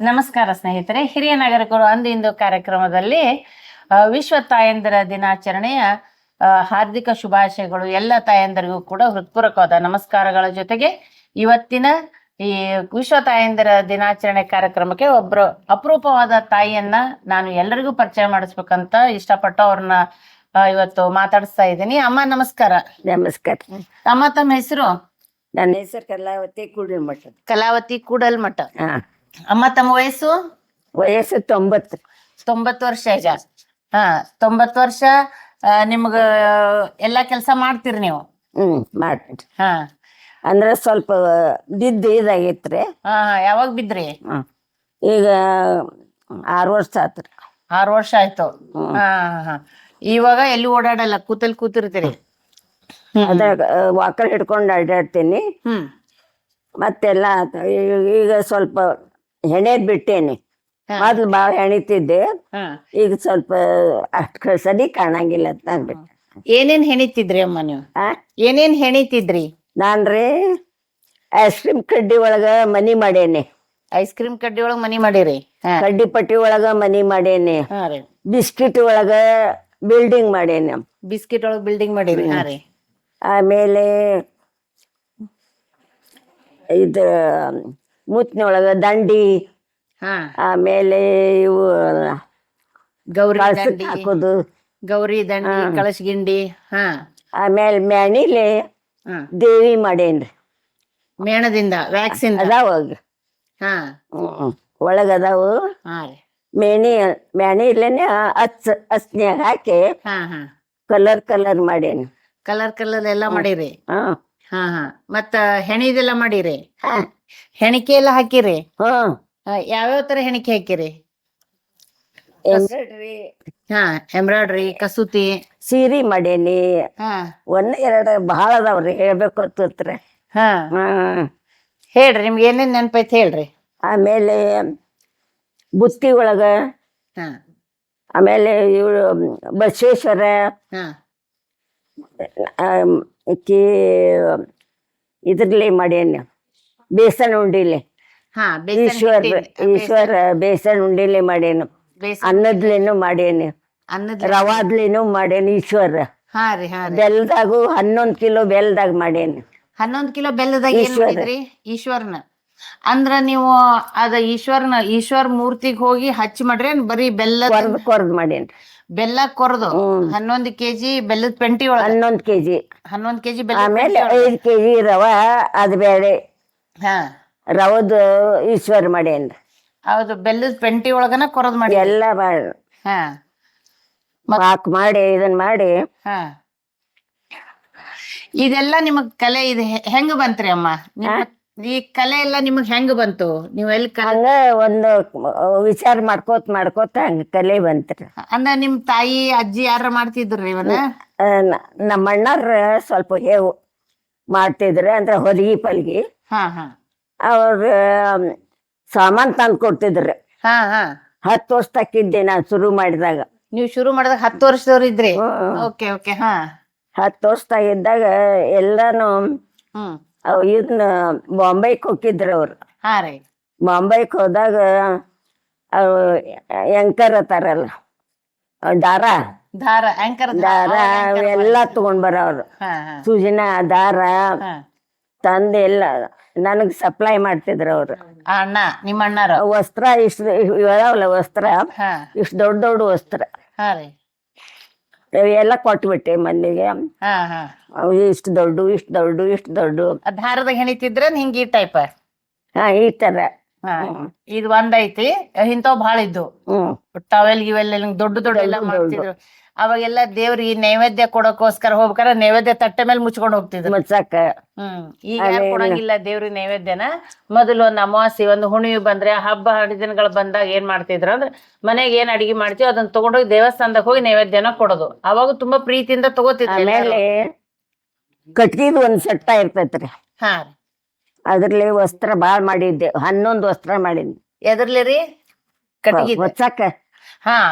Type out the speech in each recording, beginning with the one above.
ನಮಸ್ಕಾರ ಸ್ನೇಹಿತರೆ. ಹಿರಿಯ ನಾಗರಿಕರು ಅಂದು ಇಂದು ಕಾರ್ಯಕ್ರಮದಲ್ಲಿ ವಿಶ್ವ ತಾಯಂದಿರ ದಿನಾಚರಣೆಯ ಹಾರ್ದಿಕ ಶುಭಾಶಯಗಳು. ಎಲ್ಲ ತಾಯಂದರಿಗೂ ಕೂಡ ಹೃತ್ಪೂರ್ವಕವಾದ ನಮಸ್ಕಾರಗಳ ಜೊತೆಗೆ ಇವತ್ತಿನ ಈ ವಿಶ್ವ ತಾಯಂದಿರ ದಿನಾಚರಣೆ ಕಾರ್ಯಕ್ರಮಕ್ಕೆ ಒಬ್ರು ಅಪರೂಪವಾದ ತಾಯಿಯನ್ನ ನಾನು ಎಲ್ಲರಿಗೂ ಪರಿಚಯ ಮಾಡಿಸ್ಬೇಕಂತ ಇಷ್ಟಪಟ್ಟು ಅವ್ರನ್ನ ಇವತ್ತು ಮಾತಾಡಿಸ್ತಾ ಇದ್ದೀನಿ. ಅಮ್ಮ ನಮಸ್ಕಾರ. ನಮಸ್ಕಾರ. ಅಮ್ಮ, ತಮ್ಮ ಹೆಸರು? ನನ್ನ ಹೆಸರು ಕಲಾವತಿ ಕೂಡಲ್ಮಠ. ಕಲಾವತಿ ಕೂಡಲ್ಮಠ. ಹಾ. ಅಮ್ಮ, ತಮ್ಮ ವಯಸ್ಸು? ವಯಸ್ಸು 90. 90 ವರ್ಷ ಈಗ. 90 ವರ್ಷ. ನಿಮ್ಗ ಎಲ್ಲಾ ಕೆಲಸ ಮಾಡ್ತೀರಿ ನೀವು? ಮಾಡ್ರಿ. ಹಾ. ಅಂದ್ರೆ ಸ್ವಲ್ಪ ಬಿದ್ದು ಇದಾಗೈತ್ರಿ. ಯಾವಾಗ ಬಿದ್ರಿ? ಈಗ 6 ವರ್ಷ ಆತ್ರಿ. 6 ವರ್ಷ ಆಯ್ತು. ಹಾ. ಇವಾಗ ಎಲ್ಲಿ ಓಡಾಡಲ್ಲ, ಕೂತಿರ್ತೀರಿ? ಅದ್ರಾಗ ವಾಕರ್ ಹಿಡ್ಕೊಂಡು ಅಡ್ಡಾಡ್ತೀನಿ. ಮತ್ತೆಲ್ಲ ಈಗ ಸ್ವಲ್ಪ ಹೆಣೆದ್ ಬಿಟ್ಟೇನಿ. ಮೊದ್ಲು ಭಾಳ ಹೆಣಿತಿದ್ದೆ, ಈಗ ಸ್ವಲ್ಪ ಅಷ್ಟು ಸರಿ ಕಾಣಂಗಿಲ್ಲ ಅಂತ ಅಂದ್ಬಿಟ್ಟೆ. ಏನೇನ್ ಹೆಣಿತಿದ್ರಿ ಅಮ್ಮ ನೀವು? ಏನೇನ್ ಹೆಣಿತಿದ್ರಿ? ನಾನ್ರಿ ಐಸ್ ಕ್ರೀಮ್ ಕಡ್ಡಿ ಒಳಗ ಮನಿ ಮಾಡೇನಿ. ಐಸ್ ಕ್ರೀಮ್ ಕಡ್ಡಿ ಒಳಗ ಮನಿ ಮಾಡಿರಿ? ಕಡ್ಡಿ ಪಟ್ಟಿ ಒಳಗ ಮನಿ ಮಾಡೇನಿ. ಬಿಸ್ಕಿಟ್ ಒಳಗ ಬಿಲ್ಡಿಂಗ್ ಮಾಡೇನಿ. ಬಿಸ್ಕಿಟ್ ಒಳಗ ಬಿಲ್ಡಿಂಗ್ ಮಾಡಿರಿ? ಹಾ ರೀ. ಆಮೇಲೆ ಇದು ಮುತ್ನೊಳಗ ದಂಡಿ. ಆಮೇಲೆ ಇವು ಗೌರಿ ಕಳ್ಸಕ್ ಹಾಕೋದು, ಗೌರಿ ದಂಡಿ, ಕಳಶಗಿಂಡಿ. ಆಮೇಲೆ ಮ್ಯಾಣಿಲೆ ದೇವಿ ಮಾಡೇನ್ರಿ. ಮೇಣದಿಂದ ವ್ಯಾಕ್ಸಿನ್ ಅದಾವ. ಒಳಗ ಅದಾವು. ಮ್ಯಾಣಿಲೇನೆ ಹಚ್ನ್ಯಾಗ ಹಾಕಿ ಕಲರ್ ಮಾಡೇನಿ. ಕಲರ್ ಎಲ್ಲಾ ಮಾಡಿರಿ? ಮತ್ತ ಹೆಣಿದೆಲ್ಲ ಮಾಡಿರಿ? ಹೆಣಿಕೆ ಎಲ್ಲ ಹಾಕಿರಿ? ಯಾವ್ಯಾವ ತರ ಹೆಣಿಕೆ ಹಾಕಿರಿ? ಎಂಬ್ರಾಯ್ಡ್ರಿ, ಕಸೂತಿ, ಸೀರೆ ಮಾಡೇನಿ. 1-2 ಬಹಳ ಅದಾವ್ರಿ, ಹೇಳ್ಬೇಕು ಅಂತಂದ್ರೆ. ಹೇಳ್ರಿ, ನಿಮ್ಗೆ ಏನೇನ್ ನೆನಪೈತಿ ಹೇಳ್ರಿ. ಆಮೇಲೆ ಬುತ್ತಿ ಒಳಗ, ಆಮೇಲೆ ಇವಳು ಬಸವೇಶ್ವರ, ಇದ್ರಲ್ಲೇ ಮಾಡೇನಿ ಬೇಸನ್ ಉಂಡಿಲೆ. ಈಶ್ವರ ಬೇಸನ್ ಉಂಡಿಲೆ ಮಾಡೇನು. ಅನ್ನದ್ಲೇನು ಮಾಡೇನಿ, ರವಾದ್ಲೇನು ಮಾಡೇನಿ. ಈಶ್ವರ ಬೆಲ್ದಾಗು 11 ಕಿಲೋ ಬೆಲ್ದಾಗ ಮಾಡೇನಿ. 11 ಕಿಲೋ ಬೆಲ್ಲದಾಗ ಏನ್ ಮಾಡಿದ್ರಿ? ಈಶ್ವರನ ಅಂದ್ರ ನೀವು ಅದ ಈಶ್ವರ ಮೂರ್ತಿಗೆ ಹೋಗಿ ಹಚ್ಚಿ ಮಾಡ್ರಿ? ಬರೀ ಬೆಲ್ಲ ಕೊರ್ದ್ ಮಾಡೇನ್ರಿ. ಬೆಲ್ಲ ಕೊರದು 11 ಕೆಜಿ ಬೆಲ್ಲದ ಪೆಂಟಿ ಒಳಗ 11 ಕೆಜಿ 11 ಕೆಜಿ ಆಮೇಲೆ 5 ಕೆಜಿ ರವಾ, ಅದ್ ಬೇಳೆ ರವದ ಈಶ್ವರ ಮಾಡೇನ್ರಿ. ಹೌದು, ಬೆಲ್ಲದ ಪೆಂಟಿ ಒಳಗನ ಕೊರದ್ ಮಾಡಿ ಎಲ್ಲ ಪಾಕ್ ಮಾಡಿ ಇದನ್ ಮಾಡಿ. ಇದೆಲ್ಲ ನಿಮಗ್ ಕಲೆ ಇದು ಹೆಂಗ ಬಂತ್ರಿ ಅಮ್ಮ? ಈ ಕಲೆ ಎಲ್ಲ ನಿಮಗ್ ಹೆಂಗ ಬಂತು? ನೀವ್ ಎಲ್ಲಿ ಹಂಗ ಒಂದು ವಿಚಾರ ಮಾಡ್ಕೋತ ಹಂಗ ಕಲೆ ಬಂತ್ರಿ. ಅಂದ್ರ ನಿಮ್ ತಾಯಿ ಅಜ್ಜಿ ಯಾರ ಮಾಡ್ತಿದ್ರಿ ಇವನ್ನ? ನಮ್ಮ ಅಣ್ಣಾರ ಸ್ವಲ್ಪ ಹೇವು ಮಾಡ್ತಿದ್ರು, ಅಂದ್ರೆ ಹೊಲಿಗಿ ಪಲ್ಗಿ. ಅವ್ರ ಸಾಮಾನ್ ತಂದ್ ಕೊಡ್ತಿದ್ರು. 10 ವರ್ಷ ತಕ್ಕಿದ್ದೆ ನಾನ್ ಶುರು ಮಾಡಿದಾಗ. ನೀವು ಶುರು ಮಾಡಿದಾಗ 10 ವರ್ಷದವ್ರ ಇದ್ರಿ? ಓಕೆ. 10 ವರ್ಷದಾಗಿದ್ದಾಗ ಎಲ್ಲಾನು ಇದನ್ನ ಬಾಂಬೆಗೆ ಹೋಗಿದ್ರು ಅವ್ರು. ಬಾಂಬೆಗೆ ಹೋದಾಗ ಆಂಕರ್ ಅತ್ತಾರಲ್ಲ, ದಾರ ಎಲ್ಲಾ ತಗೊಂಡ್ ಬರೋರು. ಸೂಜಿನ ದಾರ ತಂದು ಎಲ್ಲ ನನಗ್ ಸಪ್ಲೈ ಮಾಡ್ತಿದ್ರು ಅವ್ರು. ಅಣ್ಣ, ನಿಮ್ಮ ಅಣ್ಣಾರ ವಸ್ತ್ರ ಇಷ್ಟು ಇದಾವಲ್ಲ, ವಸ್ತ್ರ ಇಷ್ಟು ದೊಡ್ಡ ವಸ್ತ್ರ ಎಲ್ಲ ಕೊಟ್ಬಿಟ್ಟೆ ಮಂದಿಗೆ. ಇಷ್ಟು ದೊಡ್ಡ ದಾರದಾಗ ಹೆಣಿತಿದ್ರ ಹಿಂಗ ಈ ಟೈಪ್? ಈ ತರ. ಇದು ಒಂದೈತಿ, ಇಂಥವ್ ಭಾಳ ಇದ್ದು ಟವೆಲ್ ಗಿವೆಲ್ ದೊಡ್ಡ ಎಲ್ಲ ಮಾಡ್ತಿದ್ರು. ಅವಾಗೆಲ್ಲ ದೇವ್ರಿಗೆ ನೈವೇದ್ಯ ಕೊಡೋಕೋಸ್ಕರ ಹೋಗ್ಬೇಕಾರ ನೈವೇದ್ಯ ತಟ್ಟೆ ಮೇಲೆ ಮುಚ್ಕೊಂಡ್ ಹೋಗ್ತಿದ್ರು ಮುಚ್ಚಕ್ಕ. ಈಗ ಯಾರು ಕೊಡಂಗಿಲ್ಲ ದೇವ್ರಿಗೆ ನೈವೇದ್ಯನ. ಮೊದಲು ಒಂದು ಅಮಾವಾಸ್ಯೆ, ಒಂದು ಹುಣ್ಣಿಮೆ ಬಂದ್ರೆ, ಹಬ್ಬ ಹರಿದಿನಗಳು ಬಂದಾಗ ಏನ್ ಮಾಡ್ತಿದ್ರು ಅಂದ್ರೆ, ಮನೆಗೆ ಏನ್ ಅಡಿಗೆ ಮಾಡ್ತೀವಿ ಅದನ್ನ ತಗೊಂಡೋಗಿ ದೇವಸ್ಥಾನದಾಗ ಹೋಗಿ ನೈವೇದ್ಯನ ಕೊಡೋದು. ಅವಾಗ ತುಂಬಾ ಪ್ರೀತಿಯಿಂದ ತಗೋತಿದ್ರು. ಆಮೇಲೆ ಕಟ್ಗಿದ್ ಒಂದ್ ಸಟ್ಟ ಇರ್ತೈತ್ರಿ. ಅದ್ರಲ್ಲಿ ವಸ್ತ್ರ ಬಾಳ್ ಮಾಡಿದ್ದೆ, 11 ವಸ್ತ್ರ ಮಾಡಿದ್ದೆ. ಎದ್ರಲಿ ರೀ? ಕಟ್ಗಿ ಹೊಚ್ಚಕ್ಕ.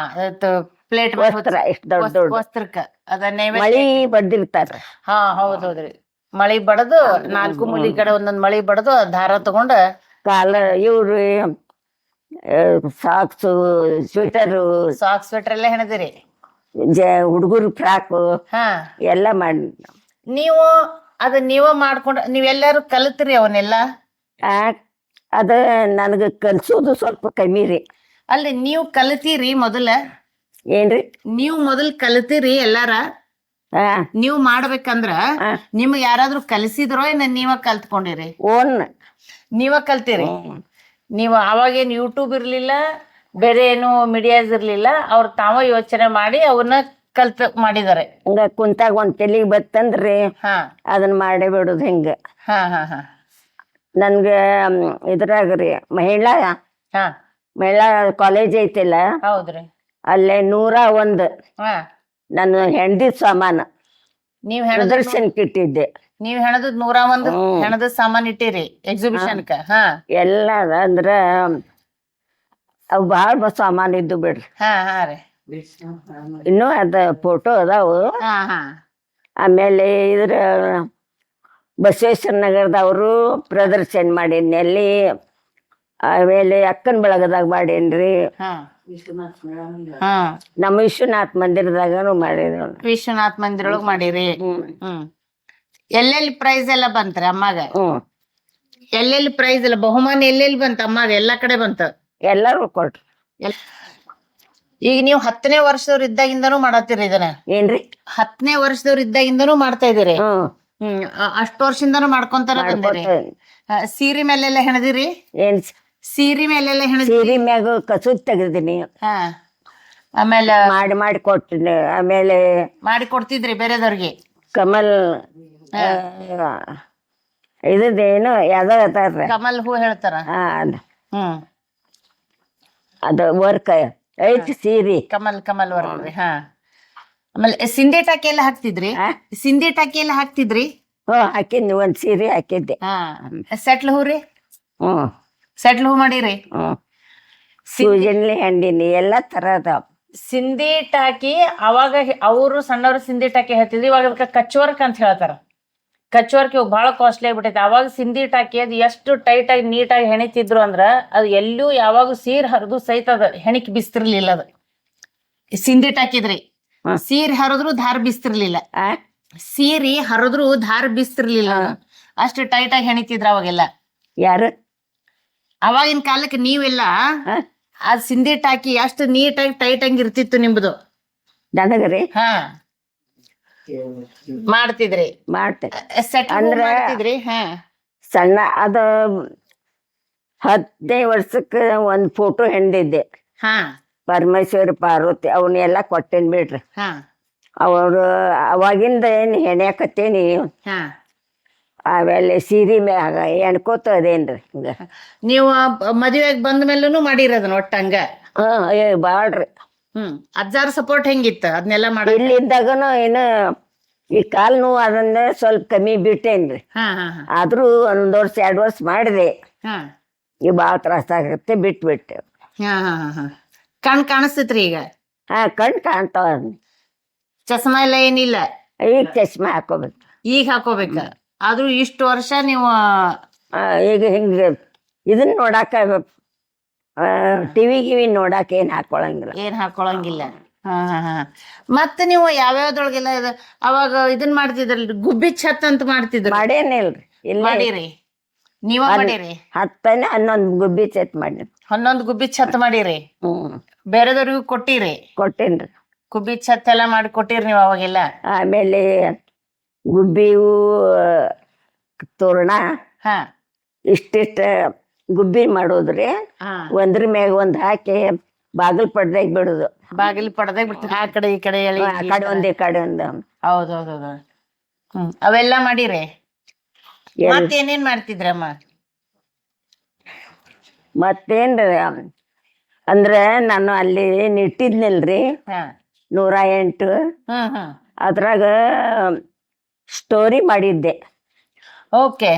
ಪ್ಲೇಟ್ ವಸ್ತ್ರ ಇಷ್ಟ ದೊಡ್ಡ ವಸ್ತ್ರಕ್ಕ ಅದ ಮಳಿ ಬಡ್ದಿರ್ತಾರ. ಹೌದೌದ್ರಿ. ಮಳಿ ಬಡದು 4 ಮೂಲಿ ಕಡೆ ಒಂದೊಂದ್ ಮಳಿ ಬಡದು ದಾರ ತಗೊಂಡ ಕಾಲ ಇವ್ರು ಸಾಕ್ಸು, ಸ್ವೆಟರು, ಸಾಕ್ಸ್ ಸ್ವೆಟರ್ ಎಲ್ಲ ಹೆಣದಿರಿ. ಹುಡುಗರು ಫ್ರಾಕು ಹಾ ಎಲ್ಲ ಮಾಡಿ. ನೀವು ನೀವ ಮಾಡ್ಕೊಂಡ ನೀವೆಲ್ಲಾರು ಕಲಿತ್ರಿ ಅವನ್ನೆಲ್ಲ? ಅದ ನನಗೆ ಕಲ್ಸೋದು ಸ್ವಲ್ಪ ಕಮ್ಮಿ ರೀ. ಅಲ್ಲಿ ನೀವು ಕಲಿತೀರಿ ಮೊದಲ? ಏನ್ರಿ? ನೀವು ಮೊದಲ್ ಕಲಿತೀರಿ ಎಲ್ಲಾರ? ನೀವು ಮಾಡ್ಬೇಕಂದ್ರ ನಿಮ್ಗೆ ಯಾರಾದ್ರೂ ಕಲಿಸಿದ್ರೋ ಏನ ನೀವ ಕಲ್ತ್ಕೊಂಡಿರಿ? ಓನ್ ನೀವ ಕಲ್ತೀರಿ? ನೀವು ಅವಾಗೇನ್ ಯೂಟ್ಯೂಬ್ ಇರ್ಲಿಲ್ಲ, ಬೇರೆ ಏನು ಮೀಡಿಯಾಸ್ ಇರ್ಲಿಲ್ಲ, ಅವ್ರು ತಾವ ಯೋಚನೆ ಮಾಡಿ ಅವನ್ನ ಮಾಡಿದಾರೆ. ಹಂಗ ಕುಂತಾಗ ಒಂದ್ ತೆಲಿಗೆ ಬತ್ತಂದ್ರಿ ಅದನ್ನ ಮಾಡೇ ಬಿಡುದು ಹಿಂಗ. ನನ್ಗೆ ಇದ್ರಾಗ್ರಿ ಮಹಿಳಾ ಕಾಲೇಜ್ ಐತಿಲ್ಲ, ಹೌದ್ರಿ, ಅಲ್ಲೇ 101 ನಾನು ಹೆಣ್ದಿದ್ ಸಾಮಾನ ನೀವ್ ಪ್ರದರ್ಶನಕ್ಕೆ ಇಟ್ಟಿದ್ದೆ. ನೀವ್ ಹೆಣದ್ 101 ಹೆಣದ ಸಾಮಾನ್ ಇಟ್ಟಿರಿ ಎಕ್ಸಿಬಿಷನ್ಕ? ಎಲ್ಲ ಅಂದ್ರ ಅವು ಬಾಳ ಸಾಮಾನ್ ಇದ್ದು ಬಿಡ್ರಿ. ಇನ್ನೂ ಅದ ಫೋಟೋ ಅದಾವು. ಆಮೇಲೆ ಇದ್ರ ಬಸವೇಶ್ವರ ನಗರದವರು ಪ್ರದರ್ಶನ ಮಾಡೀನಿ ಅಲ್ಲಿ. ಆಮೇಲೆ ಅಕ್ಕನ ಬಳಗದಾಗ ಮಾಡೇನ್ರಿ. ನಮ್ಮ ವಿಶ್ವನಾಥ್ ಮಂದಿರದಾಗನು ಮಾಡಿದ್ರು. ವಿಶ್ವನಾಥ್ ಮಂದಿರ ಒಳಗ್ ಮಾಡಿರಿ. ಎಲ್ಲೆಲ್ಲಿ ಪ್ರೈಸ್ ಎಲ್ಲ ಬಂತ್ರಿ ಅಮ್ಮಾಗ? ಎಲ್ಲೆಲ್ಲಿ ಪ್ರೈಸ್ ಎಲ್ಲ ಬಹುಮಾನ ಎಲ್ಲೆಲ್ಲಿ ಬಂತ ಅಮ್ಮಾಗ? ಎಲ್ಲಾ ಕಡೆ ಬಂತ? ಎಲ್ಲಾರು ಕೊಟ್ರು. ಈಗ ನೀವು 10ನೇ ವರ್ಷದವ್ರ ಇದ್ದಾಗಿಂದನೂ ಮಾಡತ್ತೀರಿ ಇದನ್ನ? ಏನ್ರಿ? 10ನೇ ವರ್ಷದವ್ರ ಇದ್ದಾಗಿಂದನೂ ಮಾಡ್ತಾ ಇದೀರಿ? ಅಷ್ಟು ವರ್ಷದಿಂದನೂ ಮಾಡ್ಕೊಂತಾರ ಬಂದಿರಿ. ಸೀರೆ ಮೇಲೆಲ್ಲ ಹೆಣದಿರಿ? ಏನ್ ಸೀರೆ ಮೇಲೆಲ್ಲ ಸೀರೆ ಮ್ಯಾಗ ಕಸೂತ್ ತೆಗ್ದಿನಿ. ಆಮೇಲೆ ಮಾಡಿ ಕೊಟ್ಟಿನಿ. ಆಮೇಲೆ ಮಾಡಿ ಕೊಡ್ತಿದ್ರಿ ಬೇರೆದವ್ರಿಗೆ? ಕಮಲ್ ಇದೇನು ಯಾವ್ದೋ ಹೇಳ್ತಾರ, ಕಮಲ್ ಹೂ ಹೇಳ್ತಾರ. ಅದ ವರ್ಕ್ ಐತಿ ಸೀರೆ ಕಮಲ್ ವರ್ಕ್. ಆಮೇಲೆ ಸಿಂಧಿ ಟಾಕಿ ಎಲ್ಲ ಹಾಕ್ತಿದ್ರಿ? ಸಿಂಧಿ ಟಾಕಿ ಎಲ್ಲ ಹಾಕ್ತಿದ್ರಿ? ಹಾಕಿದ್ನಿ, ಒಂದ್ ಸೀರೆ ಹಾಕಿದ್ದೆ. ಸೆಟ್ಲ್ ಹೂ ರೀ? ಸೆಟ್ಲ್ ಹೂ ಮಾಡಿರಿ? ಸೂಜನ್ಲಿ ಹಂಡಿನಿ ಎಲ್ಲಾ ತರದ ಸಿಂಧಿ ಟಾಕಿ. ಅವಾಗ ಅವರು ಸಣ್ಣವ್ರು ಸಿಂಧಿ ಟಾಕಿ ಹೇಳ್ತಿದ್ವಿ, ಇವಾಗ ಅದಕ್ಕೆ ಕಚ್ ವರ್ಕ್ ಅಂತ ಹೇಳ್ತಾರ. ಕಚ್ ವರ್ಕ್ ಇವಾಗ ಬಹಳ ಕಾಸ್ಟ್ಲಿ ಆಗ್ಬಿಟ್ಟೈತೆ. ಅವಾಗ ಸಿಂಧಿ ಟಾಕಿ ಅದು ಎಷ್ಟು ಟೈಟ್ ಆಗಿ ನೀಟಾಗಿ ಹೆಣಿತಿದ್ರು ಅಂದ್ರ ಅದು ಎಲ್ಲೂ ಯಾವಾಗ ಸೀರ್ ಹರಿದು ಸಹಿತ ಅದ ಹೆಣಿಕ್ ಬಿಸ್ತಿರ್ಲಿಲ್ಲ. ಅದು ಸಿಂಧಿ ಟಾಕಿದ್ರಿ. ಸೀರೆ ಹರಿದ್ರು ಧಾರ್ ಬಿಸ್ತಿರ್ಲಿಲ್ಲ. ಸೀರೆ ಹರಿದ್ರು ಧಾರ್ ಬಿಸ್ತಿರ್ಲಿಲ್ಲ. ಅಷ್ಟು ಟೈಟ್ ಆಗಿ ಹೆಣಿತಿದ್ರ ಅವಾಗೆಲ್ಲ. ಯಾರು ಅವಾಗಿನ ಕಾಲಕ್ಕೆ ನೀವೆಲ್ಲ ಆ ಸಿಂಧಿ ಟಾಕಿ ಅಷ್ಟು ನೀಟಾಗಿ ಟೈಟ್ ಆಗಿ ಇರ್ತಿತ್ತು ನಿಮ್ದು. ನನಗ್ರಿ ಮಾಡ್ತಿದ್ರಿ? ಮಾಡ್ತಿದ್ರಿ. ಸಣ್ಣ ಅದ 10ನೇ ವರ್ಷಕ್ಕೆ ಒಂದ್ ಫೋಟೋ ಹೆಣ್ದಿದ್ದೆ. ಪರಮೇಶ್ವರ್ ಪಾರ್ವತಿ ಅವನ್ನೆಲ್ಲ ಕೊಟ್ಟೇನ್ ಬಿಡ್ರಿ. ಅವರು ಅವಾಗಿಂದ ಏನ್ ಹೆಣ್ಯಾಕತ್ತೇನಿ. ಆಮೇಲೆ ಸೀರೆ ಮ್ಯಾಗ ಎಣ್ಕೋತ ಅದೇನ್ರಿ. ನೀವು ಮದುವೆಗೆ ಬಂದ ಮೇಲೂ ಮಾಡಿರೋದನ್ನ ಒಟ್ಟಂಗ? ಬಾಳ್ರಿ. ಅಜ್ಜಾರ ಸಪೋರ್ಟ್ ಹೆಂಗಿತ್ತ ಅದನ್ನೆಲ್ಲ ಮಾಡಿ? ಇಲ್ಲಿದ್ದಾಗನು ಏನು ಈ ಕಾಲ್ ನೋವು ಅದನ್ನ ಸ್ವಲ್ಪ ಕಮ್ಮಿ ಬಿಟ್ಟೇನ್ರಿ. ಆದ್ರೂ 1 ವರ್ಷ 2 ವರ್ಷ ಮಾಡಿದೆ. ಈ ಬಾಳ ತ್ರಾಸ ಆಗತ್ತೆ ಬಿಟ್ಬಿಟ್ಟೆ. ಕಣ್ ಕಾಣಿಸ್ತೈತ್ರಿ ಈಗ? ಕಣ್ ಕಾಣ್ತಾವ. ಚಸ್ಮಾ ಎಲ್ಲ ಏನಿಲ್ಲ? ಈಗ ಚಸ್ಮಾ ಹಾಕೋಬೇಕು. ಈಗ ಹಾಕೋಬೇಕ? ಆದ್ರೂ ಇಷ್ಟು ವರ್ಷ ನೀವು ಈಗ ಹಿಂಗ ಇದನ್ನ ನೋಡಾಕ ಟಿವಿ ಗಿವಿ ನೋಡಾಕ ಏನ್ ಹಾಕೊಳಂಗಿಲ್ಲ. ಮತ್ತೆ ನೀವು ಯಾವ್ಯಾವ್ದೊಳಗೆಲ್ಲ ಅವಾಗ ಇದನ್ ಮಾಡ್ತಿದ್ರಲ್ರಿ, ಗುಬ್ಬಿ ಛತ್ ಅಂತ ಮಾಡ್ತಿದ್ರು? ಮಾಡೇನಿಲ್ರಿ. ಮಾಡಿರಿ? ನೀವ ಮಾಡಿರಿ? 10 11 ಗುಬ್ಬಿ ಛತ್ ಮಾಡಿ. 11 ಗುಬ್ಬಿ ಛತ್ ಮಾಡಿರಿ? ಬೇರೆದವ್ರಿಗೂ ಕೊಟ್ಟೇನ್ರಿ. ಗುಬ್ಬಿ ಛತ್ ಎಲ್ಲ ಮಾಡಿ ಕೊಟ್ಟಿರಿ ನೀವು ಅವಾಗೆಲ್ಲ? ಆಮೇಲೆ ಗುಬ್ಬಿಯೂ ತೋರಣ ಇಷ್ಟಿಷ್ಟ ಗುಬ್ಬಿ ಮಾಡೋದ್ರಿ. ಒಂದ್ರ ಮ್ಯಾಗ ಒಂದ್ ಹಾಕಿ ಬಾಗಿಲ್ ಪಡ್ದಾಗ ಬಿಡುದು. ಬಾಗಿಲ್ ಪಡ್ದಾಗ ಬಿಡ್ತೀವಿ, ಆ ಕಡೆ ಈ ಕಡೆ ಆ ಕಡೆ ಒಂದ್ ಈ ಕಡೆ ಒಂದ್. ಹೌದೌದೌದು. ಅವೆಲ್ಲ ಮಾಡಿರಿ? ಮತ್ತೇನೇನ್ ಮಾಡ್ತಿದ್ರಮ್ಮ? ಮತ್ತೇನ್ರಿ ಅಂದ್ರೆ ನಾನು ಅಲ್ಲಿ ನಿಟ್ಟಿದ್ನಿಲ್ರಿ 108. ಅದ್ರಾಗ ಸ್ಟೋರಿ ಮಾಡಿದ್ದೆ. ಓಕೆ.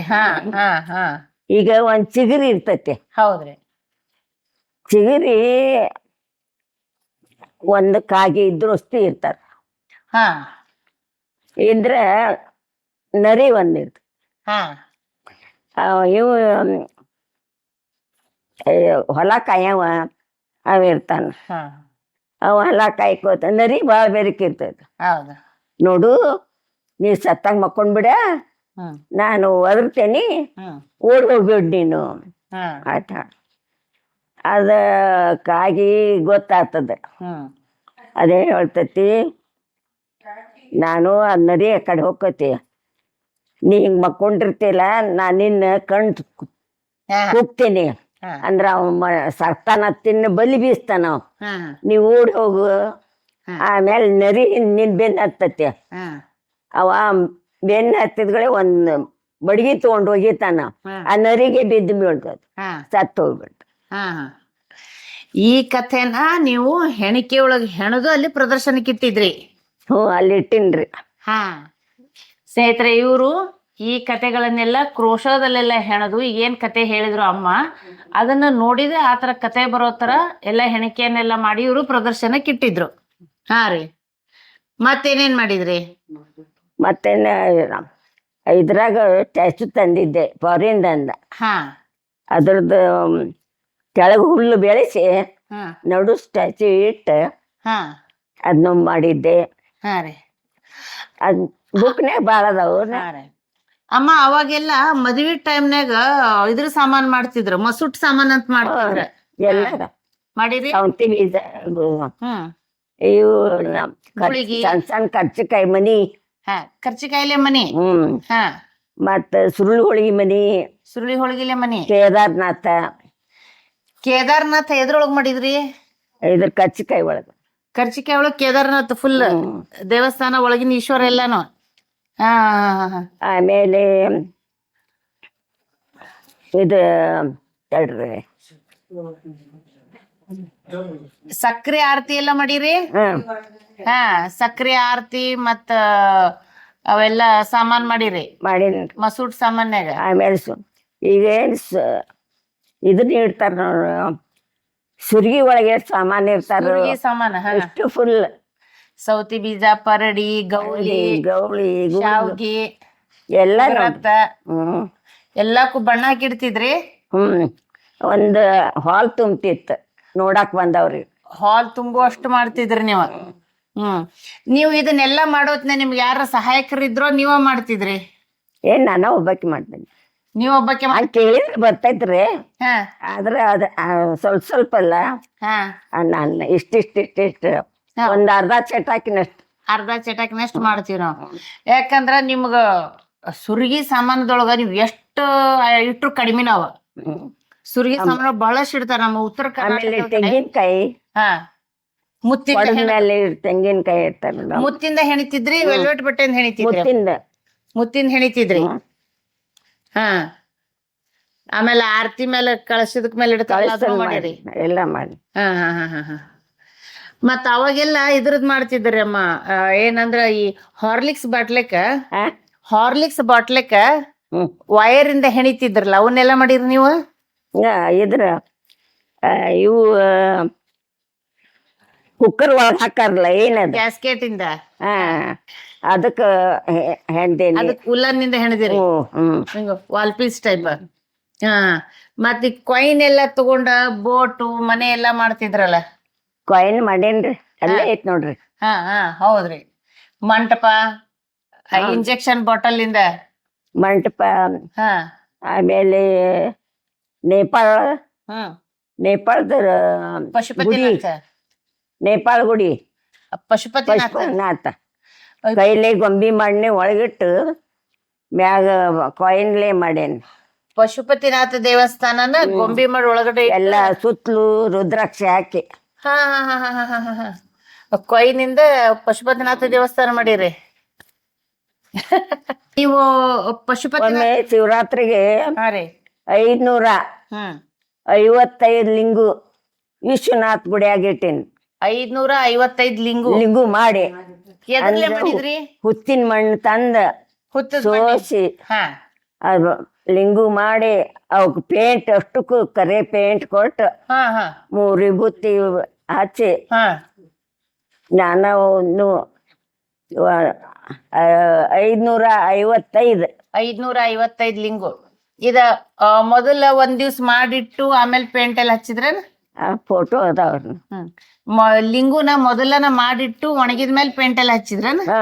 ಈಗ ಒಂದ್ ಚಿಗುರಿ ಇರ್ತೈತಿ. ಹೌದ್ರಿ. ಚಿಗುರಿ ಒಂದ್ ಕಾಗಿ ಇದ್ರಸ್ತಿ ಇರ್ತಾರ. ಇದ್ರ ನರಿ ಒಂದಿರ್ತ. ಇವು ಹೊಲ ಕಾಯವ ಅವ ಇರ್ತಾನ. ಹಾ ಅವ ಹೊಲ ಕಾಯ್ಕೋತ ನರಿ ಭಾಳ ಬೆರಕಿರ್ತದ. ಹೌದು. ನೋಡು ನೀ ಸತ್ತಾಗ ಮಕ್ಕೊಂಡ್ಬಿಡ, ಹ್ಮ್ ನಾನು ಒದರ್ತೇನಿ, ಹ್ಮ್ ಓಡ್ ಹೋಗ್ಬಿಡ್ ನೀನು ಹಾ ಆಟ. ಅದಕ್ಕಾಗಿ ಗೊತ್ತಾಗ್ತದ. ಹ್ಮ್ ಅದೇ ಹೇಳ್ತತಿ, ನಾನು ಅದ್ ನರಿ ಆ ಕಡೆ ಹೋಗ್ಕತಿ, ನೀ ಹಿಂಗ್ ಮಕ್ಕೊಂಡಿರ್ತಿಲ್ಲ, ನಾ ನಿನ್ನ ಕಣ್ ಹಾ ಹೋಗ್ತೇನೆ ಹಾ ಅಂದ್ರ ಅವ ಸರ್ತಾನ ತಿನ್ನ ಬಲಿ ಬೀಸ್ತಾನ ಅವ. ಹಾ ನೀವ್ ಓಡಿ ಹೋಗು. ಹಾ. ಆಮೇಲೆ ನರಿ ನಿನ್ ಬೆನ್ ಹತ್ತತಿ. ಹಾ ಅವ ಬೆನ್ ಹತ್ತಿದ್ಗಳೇ ಒಂದ್ ಬಡ್ಗಿ ತಗೊಂಡ್ ಹೋಗಿತಾನ. ಹಾ. ಆ ನರಿಗೆ ಬಿದ್ದು ಬೀಳ್ತದ, ಹಾ ಸತ್ತು ಹೋಗ್ಬಿಟ್ಟು. ಹಾ ಹಾ. ಈ ಕಥೆನ ನೀವು ಹೆಣಿಕೆ ಒಳಗೆ ಹೆಣದು ಅಲ್ಲಿ ಪ್ರದರ್ಶನಕ್ಕೆ ಇಟ್ಟಿದ್ರಿ. ಹ್ಞೂ ಅಲ್ಲಿ ಇಟ್ಟಿನ್ರಿ. ಹಾ ಸ್ನೇಹಿತರೆ, ಇವರು ಈ ಕತೆಗಳನ್ನೆಲ್ಲ ಕ್ರೋಶದಲ್ಲೆಲ್ಲ ಹೆಣದು ಏನ್ ಕತೆ ಹೇಳಿದ್ರು ಅಮ್ಮ, ಅದನ್ನ ನೋಡಿದ್ರೆ ಆತರ ಕತೆ ಬರೋ ತರ ಎಲ್ಲ ಹೆಣಿಕೆಯನ್ನೆಲ್ಲ ಮಾಡಿ ಇವರು ಪ್ರದರ್ಶನಕ್ಕೆ ಇಟ್ಟಿದ್ರು. ಹಾ ರೀ, ಮತ್ತೇನೇನ್ ಮಾಡಿದ್ರಿ? ಮತ್ತೇನ ಇದ್ರಾಗ ಸ್ಟ್ಯಾಚು ತಂದಿದ್ದೆ ಫಾರಿನ್ದಿಂದ. ಹಾ ಅದ್ರದ್ದು ಕೆಳಗೆ ಹುಲ್ಲು ಬೆಳೆಸಿ ಹಾ ನಡು ಸ್ಟ್ಯಾಚು ಇಟ್ಟು ಹಾ ಅದನ್ನ ಮಾಡಿದ್ದೆ. ಹಾ ರೀ. ಅದ್ ಬುಕ್ನ್ಯಾಗ ಭಾಳ ಅದಾವು. ಹಾ ರೀ. ಅಮ್ಮ ಅವಾಗೆಲ್ಲ ಮದ್ವಿ ಟೈಮ್ನಾಗ ಇದ್ರ ಸಾಮಾನ್ ಮಾಡ್ತಿದ್ರು, ಮಸೂಟ್ ಸಾಮಾನ್ ಅಂತ ಮಾಡ್ತಿದ್ರ. ಎಲ್ಲ ಮಾಡಿರಿ? ಸೌಂತಿ ಬೀಜ, ಹ್ಮ್ ಇವು ಗುಳಿಗಿ. ಸಣ್ಣ ಸಣ್ಣ ಕರ್ಚಿಕಾಯಿ ಮನಿ. ಹಾ ಕರ್ಚಿಕಾಯಿಲೆ ಮನಿ. ಹಾ ಮತ್ತ ಸುರುಳಿ ಹೋಳಿಗೆ ಮನಿ, ಸುರುಳಿ ಹೋಳಿಗೆಲೆ ಮನಿ. ಕೇದಾರ್ನಾಥ. ಕೇದಾರ್ನಾಥ ಎದ್ರೊಳಗ್ ಮಾಡಿದ್ರಿ? ಇದ್ರ ಕರ್ಚಿಕಾಯಿ ಒಳಗ. ಕರ್ಚಿಕಾಯಿ ಒಳಗ್ ಕೇದಾರ್ನಾಥ್ ಫುಲ್ ದೇವಸ್ಥಾನ ಒಳಗಿನ ಈಶ್ವರ ಎಲ್ಲಾನು. ಹಾ ಆಮೇಲೆ ಇದು ತಡ್ರಿ, ಸಕ್ರೆ ಆರತಿ ಎಲ್ಲ ಮಾಡಿರಿ? ಹಾ ಸಕ್ರೆ ಆರತಿ ಮತ್ತ ಅವೆಲ್ಲ ಸಾಮಾನ್ ಮಾಡಿರಿ? ಮಾಡೀನಿ. ಮಸೂಟ್ ಸಾಮಾನ್ಯಾಗ. ಆಮೇಲೆ ಈಗೇನ್ ಇದನ್ನ ಇಡ್ತಾರ ನೋಡ್ರಿ, ಸುರ್ಗಿ ಒಳಗೆ ಸಾಮಾನು ಇರ್ತಾರ. ಸುರ್ಗಿ ಸಾಮಾನ. ಹಾ. ಎಷ್ಟು ಫುಲ್ ಸೌತಿ ಬೀಜ, ಪರಡಿ, ಗೌಳಿ, ಗೌಳಿ ಶಾವ್ಗಿ ಎಲ್ಲ ರತ್ತ ಎಲ್ಲಕ್ಕೂ ಬಣ್ಣ ಹಾಕಿಡ್ತಿದ್ರಿ? ಒಂದು ಹಾಲ್ ತುಂಬ್ತಿತ್ತು ನೋಡಾಕ್ ಬಂದವ್ರಿ. ಹಾಲ್ ತುಂಬುವಷ್ಟು ಮಾಡ್ತಿದ್ರಿ ನೀವು? ನೀವು ಇದನ್ನೆಲ್ಲ ಮಾಡೋತ್ನ ನಿಮ್ಗೆ ಯಾರ ಸಹಾಯಕರಿದ್ರೋ ನೀವ ಮಾಡ್ತಿದ್ರಿ? ನಾನ ಒಬ್ಬಾಕಿ ಮಾಡ್ತೇನೆ. ನೀವ್ ಒಬ್ಬಾಕೆ ಕೇಳಿದ್ರೆ ಬರ್ತೈತ್ರಿ. ಹಾ ಆದ್ರೆ ಅದ ಸ್ವಲ್ಪ ಸ್ವಲ್ಪ ಅಲ್ಲ. ಹಾ ನಾನು ಇಷ್ಟಿಷ್ಟು ಒಂದ್ ಅರ್ಧ ಚಟಾಕಿನಷ್ಟು. ಅರ್ಧ ಚಟಾಕಿನಷ್ಟು ಮಾಡ್ತೀವಿ ನಾವು. ಯಾಕಂದ್ರ ನಿಮ್ಗ ಸುರ್ಗಿ ಸಾಮಾನದೊಳಗ ನೀವ್ ಎಷ್ಟು ಇಟ್ರು ಕಡಿಮೆ ನಾವ. ಸುರ್ಗಿ ಸಾಮಾನು ಬಹಳಷ್ಟು ಇಡ್ತಾರ ನಮ್ಮ ಉತ್ತರ ಆಮೇಲೆ ಕರ್ನಾಟಕ. ತೆಂಗಿನಕಾಯಿ. ಹಾ ಮುತ್ತಿನ ಮೇಲೆ ತೆಂಗಿನಕಾಯಿ ಇರ್ತಾರ. ಮುತ್ತಿಂದ ಹೆಣಿತಿದ್ರಿ? ವೆಲ್ವೆಟ್ ಬಟ್ಟೆಯಿಂದ ಹೆಣಿತಿದ್ರಿ? ಮುತ್ತಿಂದ ಹೆಣಿತಿದ್ರಿ. ಹಾ ಆಮೇಲೆ ಆರತಿ ಮೇಲೆ ಕಳಸದಕ್ ಮೇಲೆ ಇಡ್ತಾರ ಮಾಡಿರಿ? ಎಲ್ಲ ಮಾಡಿ. ಹಾ ಹಾ ಹಾ ಹಾ ಹಾ. ಮತ್ತ ಅವಾಗೆಲ್ಲ ಇದ್ರದ್ ಮಾಡ್ತಿದ್ರಿ ಅಮ್ಮ, ಏನಂದ್ರ ಈ ಹಾರ್ಲಿಕ್ಸ್ ಬಾಟ್ಲೆಕ್ಕ ವೈರ್ ಇಂದ ಹೆಣಿತಿದ್ರಲ್ಲ, ಅವನ್ನೆಲ್ಲ ಮಾಡಿರಿ ನೀವು? ಇದ್ರ ಇವು ಕುಕ್ಕರ್ ಒಳಗ್ ಹಾಕಾರಲ್ಲ, ಏನದ ಗ್ಯಾಸ್ಕೆಟ್ ಇಂದ. ಅದಕ್ಕ ಹೆಣ್ದೇನಿ. ಅದಕ್ ಉಲ್ಲನ್ನಿಂದ ಹೆಣದಿರಿ? Wall piece type. ಹಾ ಮತ್ತ ಕಾಯಿನ್ ಎಲ್ಲ ತಗೊಂಡ ಬೋಟು ಮನೆ ಎಲ್ಲಾ ಮಾಡ್ತಿದ್ರಲ್ಲ? ಕಾಯಿನ್ ಮಾಡೇನ್ರಿ, ಅಲ್ಲೇ ಐತ್ ನೋಡ್ರಿ. ಹಾ ಹಾ ಹೌದ್ರಿ. ಮಂಟಪ, ಇಂಜೆಕ್ಷನ್ ಬಾಟಲ್ ಇಂದ ಮಂಟಪ. ಹಾ ಆಮೇಲೆ ನೇಪಾಳದ ಪಶುಪತಿನಾಥ. ನೇಪಾಳ ಗುಡಿ ಪಶುಪತಿನಾಥ. ಕೈಲೇ ಗೊಂಬಿ ಮಾಡಿ ಒಳಗಿಟ್ಟು ಮ್ಯಾಗ ಕಾಯಿನ್ಲೇ ಮಾಡೇನಿ. ಪಶುಪತಿನಾಥ ದೇವಸ್ಥಾನನ ಗೊಂಬಿ ಮಾಡಿ ಒಳಗಡೆ ಎಲ್ಲ ಸುತ್ತಲೂ ರುದ್ರಾಕ್ಷಿ ಹಾಕಿ. ಹಾ ಹಾ ಹಾ ಹಾ ಹಾ ಹಾ ಹಾ. ಕೊಯ್ನಿಂದ ಪಶುಪತಿನಾಥ ದೇವಸ್ಥಾನ ಮಾಡಿರಿ ನೀವು? ಒಮ್ಮೆ ಶಿವರಾತ್ರಿಗೆ 555 ಲಿಂಗು ವಿಶ್ವನಾಥ್ ಗುಡಿಯಾಗಿಟ್ಟೇನಿ. 555 ಲಿಂಗು ಮಾಡಿ ಮಾಡಿದ್ರಿ? ಹುತ್ತಿನ ಮಣ್ಣು ತಂದ ಸೋಸಿ ಅದು ಲಿಂಗು ಮಾಡಿ ಅವಕ್ ಪೇಂಟ್ ಅಷ್ಟಕ್ಕೂ ಕರೆ ಪೇಂಟ್ ಕೊಟ್ಟು 3 ವಿಭೂತಿ ಹಚ್ಚಿ ನಾನು 555 555 ಲಿಂಗು ಇದ ಮೊದಲ ಒಂದ್ ದಿವ್ಸ ಮಾಡಿಟ್ಟು ಆಮೇಲೆ ಪೇಂಟ್ ಎಲ್ಲ ಹಚ್ಚಿದ್ರೇನ? ಆ ಫೋಟೋ ಅದಾವ್ರಿ. ಲಿಂಗುನ ಮೊದಲನ ಮಾಡಿಟ್ಟು ಒಣಗಿದ್ಮೇಲೆ ಪೇಂಟ್ ಎಲ್ಲ ಹಚ್ಚಿದ್ರೇನ? ಹಾ,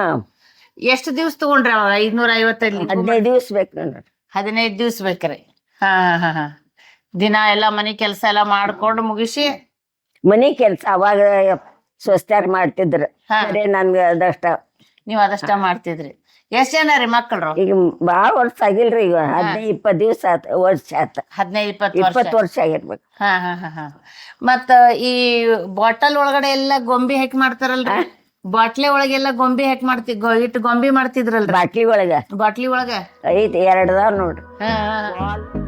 ಎಷ್ಟು ದಿವ್ಸ ತಗೊಂಡ್ರಿ ಅವಾಗ? 555 15 ದಿವ್ಸ ಬೇಕು ನೋಡ್ರಿ. 15 ದಿವ್ಸ ಬೇಕ್ರಿ. ಹಾ ಹಾ ಹಾ. ದಿನ ಎಲ್ಲಾ ಮನಿ ಕೆಲ್ಸ ಎಲ್ಲಾ ಮಾಡ್ಕೊಂಡು ಮುಗಿಸಿ ಮನಿ ಕೆಲ್ಸ ಅವಾಗ ಸ್ವಸ್ತ್ಯಾಗ ಮಾಡ್ತಿದ್ರು. ಹಾ. ಬರೇ ನನ್ಗೆ ಅದಷ್ಟ. ನೀವ್ ಅದಷ್ಟ ಮಾಡ್ತಿದ್ರಿ. ಎಷ್ಟ್ ಜನ ರೀ ಮಕ್ಕಳು? ಈಗ ಬಾಳ ವರ್ಷ ಆಗಿಲ್ರಿ, ಈಗ 15-20 ದಿವ್ಸ ಆತ, ವರ್ಷ ಆತ. 15-20 ವರ್ಷ. 20 ವರ್ಷ ಆಗಿರ್ಬೇಕು. ಹಾ ಹಾ ಹಾ ಹಾ. ಮತ್ತ ಈ ಬಾಟಲ್ ಒಳಗಡೆ ಎಲ್ಲಾ ಗೊಂಬಿ ಹಾಕಿ ಮಾಡ್ತಾರಲ್ರಿ? ಬಾಟ್ಲಿ ಒಳಗೆಲ್ಲ ಗೊಂಬಿ ಹಾಕಿ ಇಟ್ಟು ಗೊಂಬಿ ಮಾಡ್ತಿದ್ರಲ್ರಿ? ಬಾಟ್ಲಿ ಒಳಗ ಬಾಟ್ಲಿ ಒಳಗ ಐತಿ, 2 ಅದಾವ್ ನೋಡ್ರಿ. ಹಾ ಹಾ.